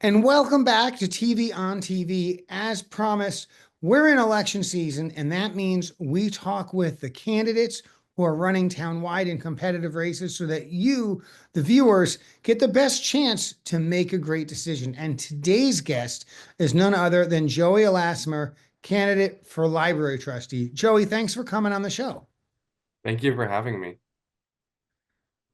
And welcome back to TV on TV. As promised, we're in election season, and that means we talk with the candidates who are running townwide in competitive races so that you, the viewers, get the best chance to make a great decision. And today's guest is none other than Joey Elasmar, candidate for library trustee. Joey, thanks for coming on the show. Thank you for having me.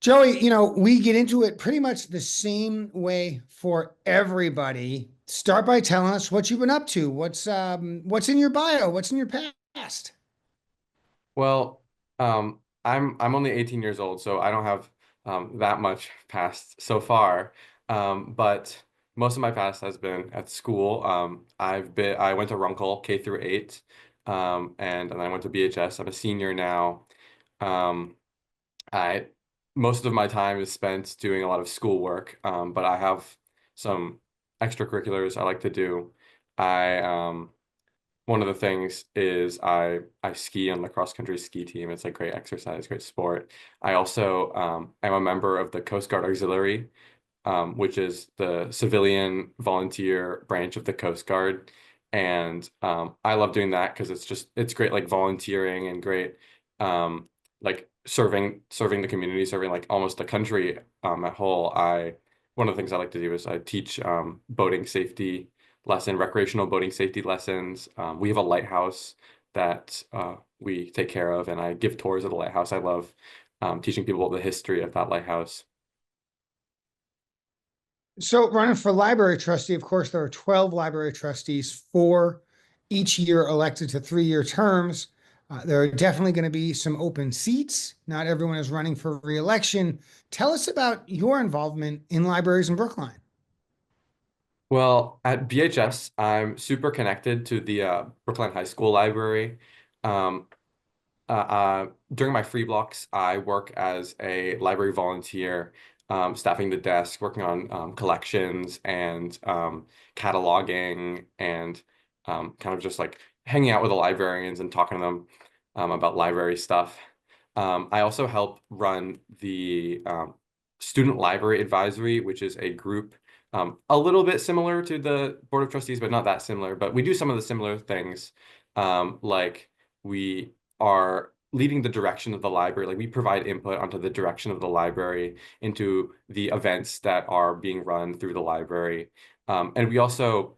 Joey, we get into it pretty much the same way for everybody. Start by telling us what you've been up to. What's in your bio? What's in your past? Well, I'm only 18 years old, so I don't have that much past so far. But most of my past has been at school. I went to Runkle K through 8, and then I went to BHS. I'm a senior now. Um, I Most of my time is spent doing a lot of schoolwork, but I have some extracurriculars I like to do. I One of the things is I ski on the cross country ski team. It's like great exercise, great sport. I also am a member of the Coast Guard Auxiliary, which is the civilian volunteer branch of the Coast Guard. And I love doing that because it's great like volunteering and great like serving the community, serving like almost the country at whole. I One of the things I like to do is I teach recreational boating safety lessons. We have a lighthouse that we take care of, and I give tours of the lighthouse. I love teaching people the history of that lighthouse. So, running for library trustee, of course, there are 12 library trustees, four each year elected to 3-year terms. There are definitely going to be some open seats. Not everyone is running for reelection. Tell us about your involvement in libraries in Brookline. Well, at BHS, I'm super connected to the Brookline High School library. Um, During my free blocks, I work as a library volunteer, staffing the desk, working on collections and cataloging and kind of just like hanging out with the librarians and talking to them about library stuff. I also help run the Student Library Advisory, which is a group a little bit similar to the Board of Trustees, but not that similar. But we do some of the similar things, like we are leading the direction of the library. Like we provide input onto the direction of the library into the events that are being run through the library. And we also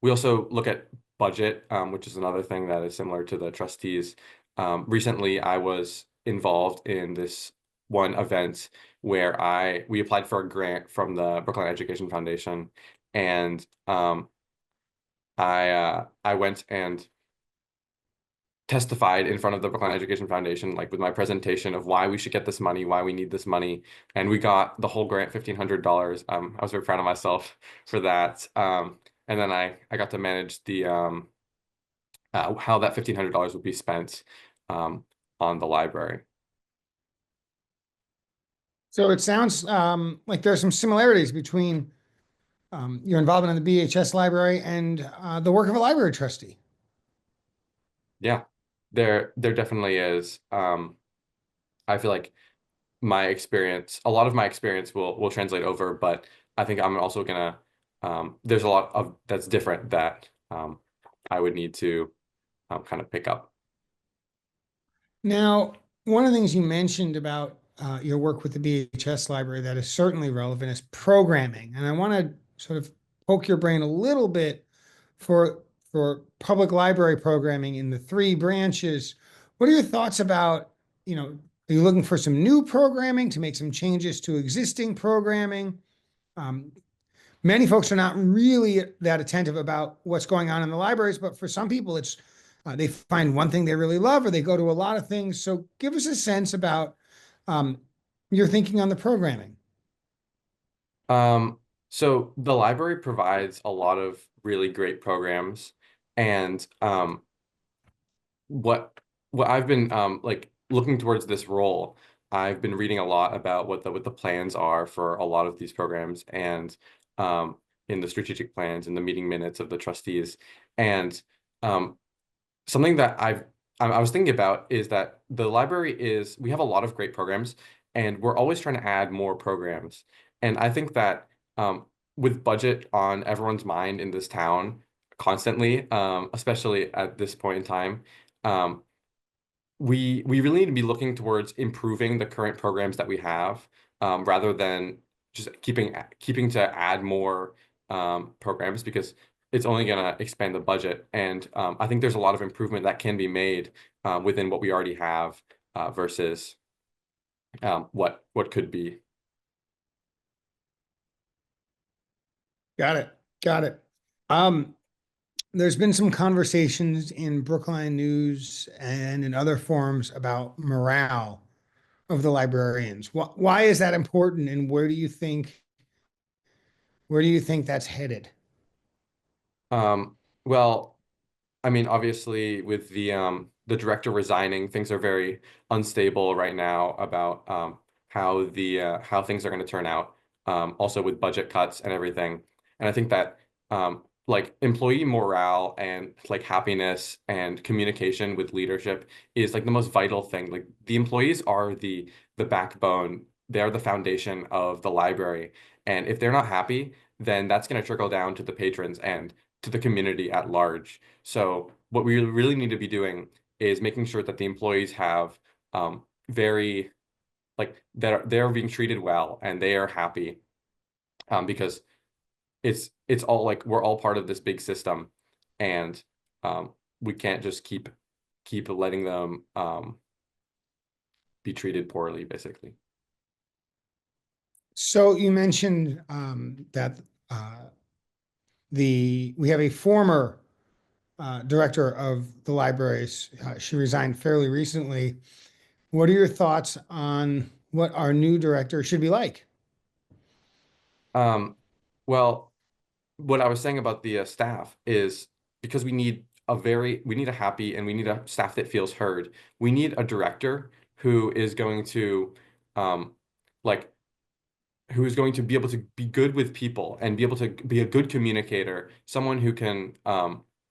look at budget, which is another thing that is similar to the trustees. Recently, I was involved in this one event where we applied for a grant from the Brookline Education Foundation, and I went and testified in front of the Brookline Education Foundation, like with my presentation of why we should get this money, why we need this money, and we got the whole grant, $1,500. I was very proud of myself for that. And then I got to manage the how that $1,500 would be spent on the library. So it sounds like there are some similarities between your involvement in the BHS library and the work of a library trustee. Yeah, there definitely is. I feel like a lot of my experience will translate over, but I think I'm also gonna there's a lot of that's different that I would need to kind of pick up. Now, one of the things you mentioned about your work with the BHS library that is certainly relevant is programming. And I want to sort of poke your brain a little bit for public library programming in the three branches. What are your thoughts about, are you looking for some new programming to make some changes to existing programming? Um, Many folks are not really that attentive about what's going on in the libraries, but for some people, it's they find one thing they really love, or they go to a lot of things. So, give us a sense about um, your thinking on the programming. Um, so the library provides a lot of really great programs, and what what I've been like looking towards this role, I've been reading a lot about what the plans are for a lot of these programs, and um, in the strategic plans and the meeting minutes of the trustees, and um, something that I was thinking about is that we have a lot of great programs, and we're always trying to add more programs. And I think that with budget on everyone's mind in this town constantly, especially at this point in time, um, we really need to be looking towards improving the current programs that we have, rather than just keeping to add more programs because it's only going to expand the budget. And I think there's a lot of improvement that can be made within what we already have versus what could be. Got it. Got it. Um, there's been some conversations in Brookline News and in other forums about morale of the librarians. Why is that important, and where do you think that's headed? Well, I mean, obviously, with the director resigning, things are very unstable right now about how things are going to turn out. Also with budget cuts and everything, and I think that like employee morale and like happiness and communication with leadership is like the most vital thing. Like the employees are the backbone. They are the foundation of the library, and if they're not happy, then that's going to trickle down to the patrons and to the community at large. So what we really need to be doing is making sure that the employees have very like that they're being treated well and they are happy, because it's all like we're all part of this big system, and we can't just keep letting them be treated poorly, basically. So you mentioned that we have a former director of the libraries. She resigned fairly recently. What are your thoughts on what our new director should be like? Um, well, what I was saying about the staff is because we need a happy and we need a staff that feels heard. We need a director who is going to um like who is going to be able to be good with people and be able to be a good communicator, someone who can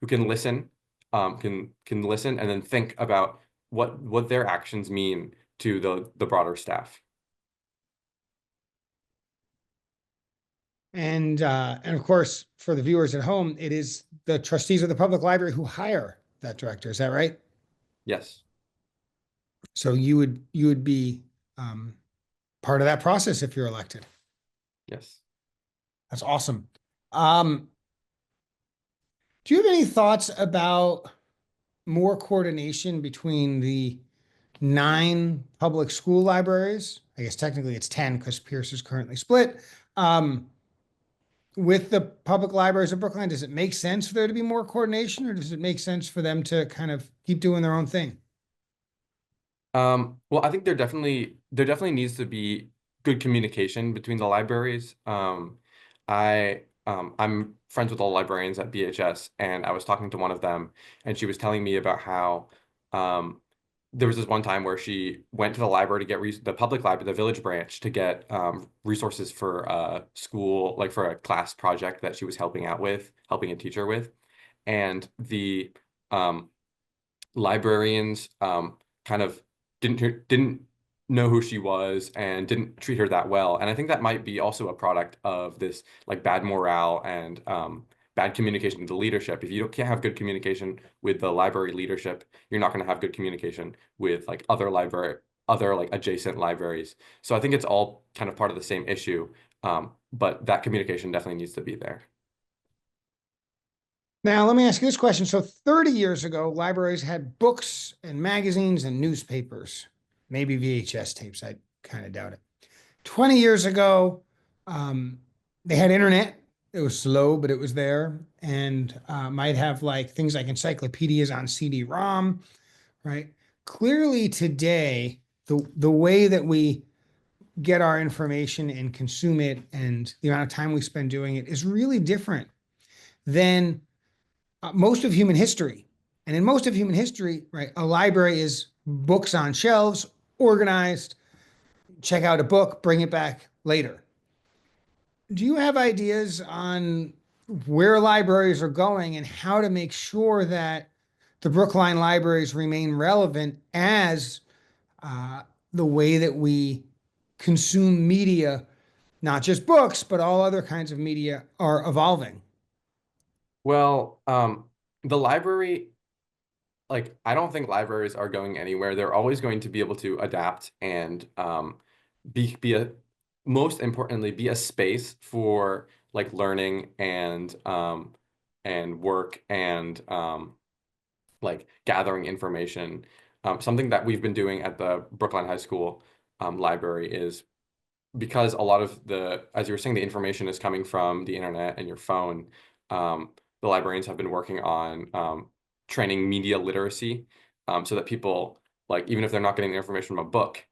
listen, can listen and then think about what their actions mean to the broader staff. And of course, for the viewers at home, it is the trustees of the public library who hire that director. Is that right? Yes. So you would be um, part of that process if you're elected. Yes. That's awesome. Um, do you have any thoughts about more coordination between the 9 public school libraries? I guess technically it's 10 because Pierce is currently split. Um, with the public libraries of Brookline, does it make sense for there to be more coordination, or does it make sense for them to kind of keep doing their own thing? Well, I think there definitely needs to be good communication between the libraries. I'm friends with all the librarians at BHS, and I was talking to one of them, and she was telling me about how um, there was this one time where she went to the library to get the public library, the village branch, to get resources for a school, like for a class project that she was helping a teacher with, and the um, librarians kind of didn't know who she was and didn't treat her that well. And I think that might be also a product of this like bad morale and bad communication with the leadership. If you can't have good communication with the library leadership, you're not going to have good communication with like other like adjacent libraries. So I think it's all kind of part of the same issue. But that communication definitely needs to be there. Now, let me ask you this question. So 30 years ago, libraries had books and magazines and newspapers, maybe VHS tapes. I kind of doubt it. 20 years ago, um, they had internet. It was slow, but it was there, and might have like things like encyclopedias on CD-ROM, right? Clearly today, the way that we get our information and consume it and the amount of time we spend doing it is really different than most of human history. And in most of human history, right, a library is books on shelves, organized, check out a book, bring it back later. Do you have ideas on where libraries are going and how to make sure that the Brookline libraries remain relevant as uh, the way that we consume media not just books, but all other kinds of media are evolving. Well, the library, like, I don't think libraries are going anywhere. They're always going to be able to adapt and be a, most importantly, be a space for like learning and work and like gathering information. Something that we've been doing at the Brookline High School library is, because a lot of the, as you were saying, the information is coming from the internet and your phone. The librarians have been working on training media literacy, so that people, like, even if they're not getting the information from a book,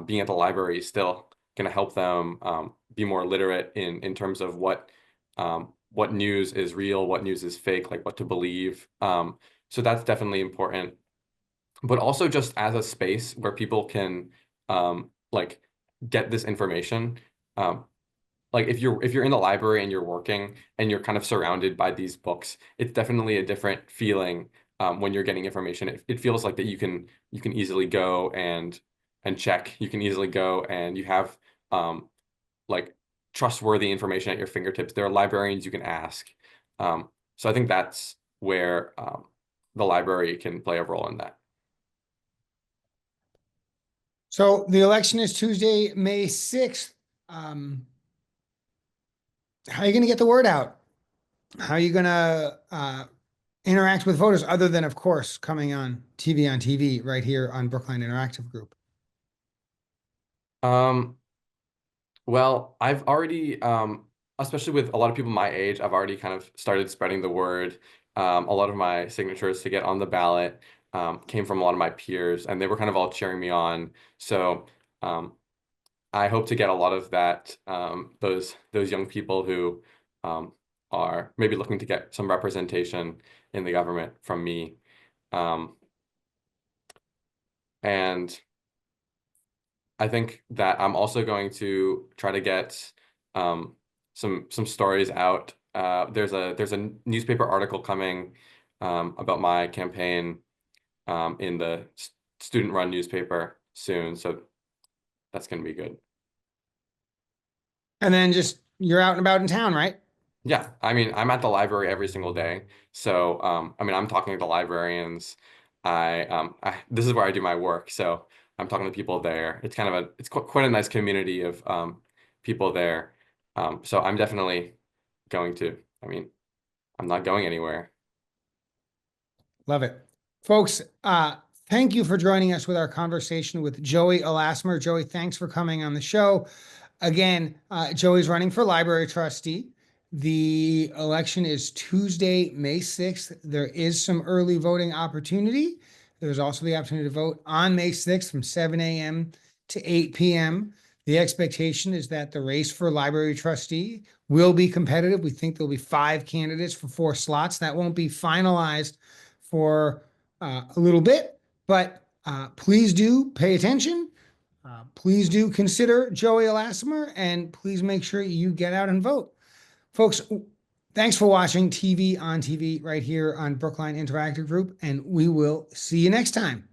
being at the library is still going to help them be more literate in terms of what news is real, what news is fake, like what to believe. So that's definitely important, but also just as a space where people can like get this information. Um, like if you're in the library and you're working and you're kind of surrounded by these books, it's definitely a different feeling when you're getting information. It feels like that you can easily go and check. You can easily go and you have um, like trustworthy information at your fingertips. There are librarians you can ask. So I think that's where the library can play a role in that. So the election is Tuesday, May 6th. How are you going to get the word out? How are you going to interact with voters other than, of course, coming on TV right here on Brookline Interactive Group? Um, Well, I've already, especially with a lot of people my age, I've already kind of started spreading the word. A lot of my signatures to get on the ballot came from a lot of my peers, and they were kind of all cheering me on. So um, I hope to get a lot of that, those young people who um, are maybe looking to get some representation in the government from me. Um, and I think that I'm also going to try to get um, some stories out. There's a newspaper article coming about my campaign in the student-run newspaper soon, so that's going to be good. And then just you're out and about in town, right? Yeah, I mean, I'm at the library every single day, so I mean, I'm talking to the librarians. This is where I do my work, so I'm talking to people there. It's kind of it's quite a nice community of people there. So I'm definitely going to. I mean, I'm not going anywhere. Love it. Folks, thank you for joining us with our conversation with Joey Elasmar. Joey, thanks for coming on the show. Again, Joey's running for library trustee. The election is Tuesday, May 6th. There is some early voting opportunity. There's also the opportunity to vote on May 6th from 7 a.m. to 8 p.m. The expectation is that the race for library trustee will be competitive. We think there'll be 5 candidates for 4 slots. That won't be finalized for a little bit, but please do pay attention. Please do consider Joey Elasmar, and please make sure you get out and vote. Folks, thanks for watching TV on TV right here on Brookline Interactive Group, and we will see you next time.